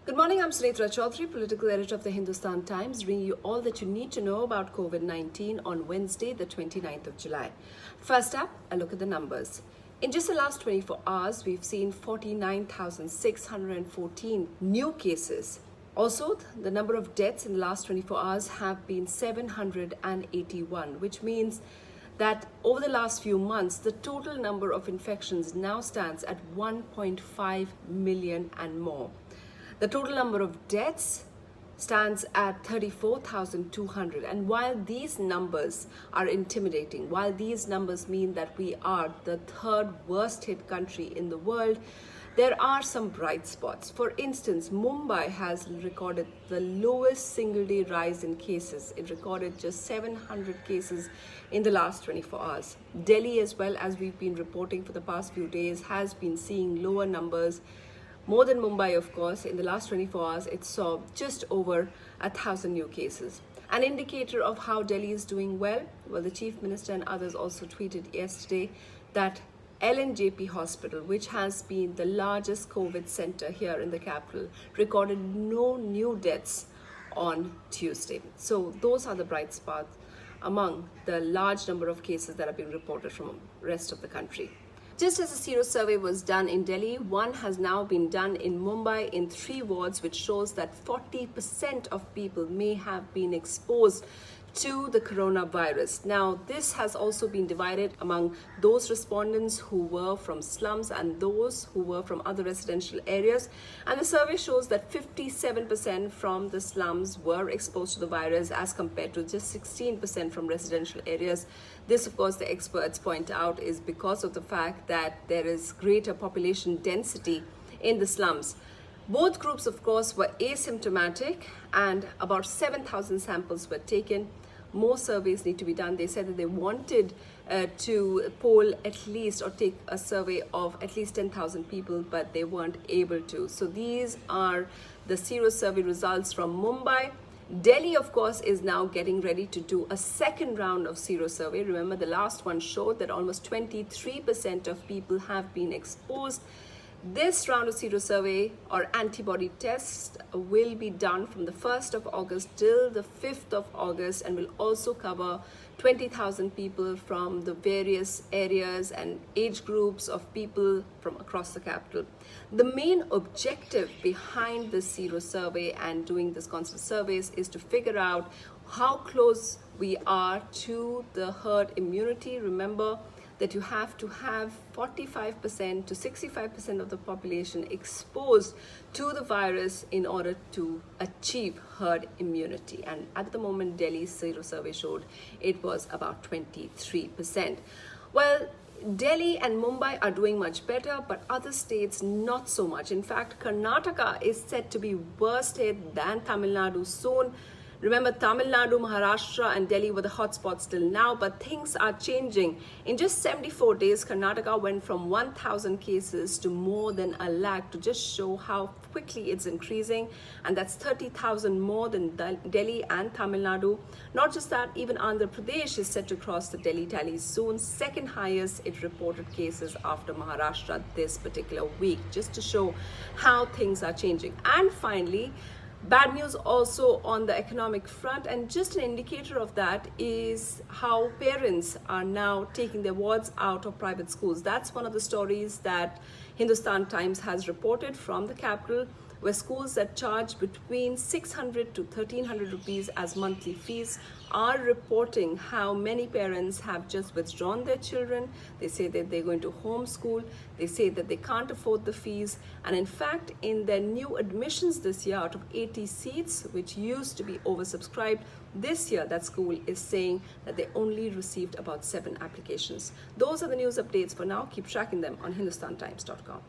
Good morning, I'm Sunetra Choudhury, political editor of the Hindustan Times, bringing you all that you need to know about COVID-19 on Wednesday, the 29th of July. First up, a look at the numbers. In just the last 24 hours, we've seen 49,614 new cases. Also, the number of deaths in the last 24 hours have been 781, which means that over the last few months, the total number of infections now stands at 1.5 million and more. The total number of deaths stands at 34,200. And while these numbers are intimidating, while these numbers mean that we are the third worst hit country in the world, there are some bright spots. For instance, Mumbai has recorded the lowest single-day rise in cases. It recorded just 700 cases in the last 24 hours. Delhi, as well, as we've been reporting for the past few days, has been seeing lower numbers. More than Mumbai, of course. In the last 24 hours, it saw just over 1,000 new cases. An indicator of how Delhi is doing well, the Chief Minister and others also tweeted yesterday that LNJP Hospital, which has been the largest COVID center here in the capital, recorded no new deaths on Tuesday. So those are the bright spots among the large number of cases that have been reported from the rest of the country. Just as a Sero survey was done in Delhi, one has now been done in Mumbai in 3 wards, which shows that 40% of people may have been exposed to the coronavirus. Now, this has also been divided among those respondents who were from slums and those who were from other residential areas. And the survey shows that 57% from the slums were exposed to the virus as compared to just 16% from residential areas. This, of course, the experts point out is because of the fact that there is greater population density in the slums. Both groups, of course, were asymptomatic and about 7,000 samples were taken. More surveys need to be done. They said that they wanted to poll at least or take a survey of at least 10,000 people, but they weren't able to. So these are the Sero survey results from Mumbai. Delhi, of course, is now getting ready to do a second round of Sero survey. Remember, the last one showed that almost 23% of people have been exposed. This round of Sero survey or antibody test will be done from the 1st of August till the 5th of August and will also cover 20,000 people from the various areas and age groups of people from across the capital. The main objective behind the Sero survey and doing this constant surveys is to figure out how close we are to the herd immunity. Remember that you have to have 45% to 65% of the population exposed to the virus in order to achieve herd immunity. And at the moment, Delhi's Sero survey showed it was about 23%. Well, Delhi and Mumbai are doing much better, but other states not so much. In fact, Karnataka is said to be worse hit than Tamil Nadu soon. Remember, Tamil Nadu, Maharashtra and Delhi were the hotspots till now, but things are changing. In just 74 days, Karnataka went from 1,000 cases to more than 1 lakh, to just show how quickly it's increasing. And that's 30,000 more than Delhi and Tamil Nadu. Not just that, even Andhra Pradesh is set to cross the Delhi tally soon. Second highest it reported cases after Maharashtra this particular week, just to show how things are changing. And finally, bad news also on the economic front, and just an indicator of that is how parents are now taking their wards out of private schools. That's one of the stories that Hindustan Times has reported from the capital, where schools that charge between 600 to 1,300 rupees as monthly fees are reporting how many parents have just withdrawn their children. They say that they're going to homeschool. They say that they can't afford the fees. And in fact, in their new admissions this year, out of 80 seats, which used to be oversubscribed, this year that school is saying that they only received about 7 applications. Those are the news updates for now. Keep tracking them on hindustantimes.com.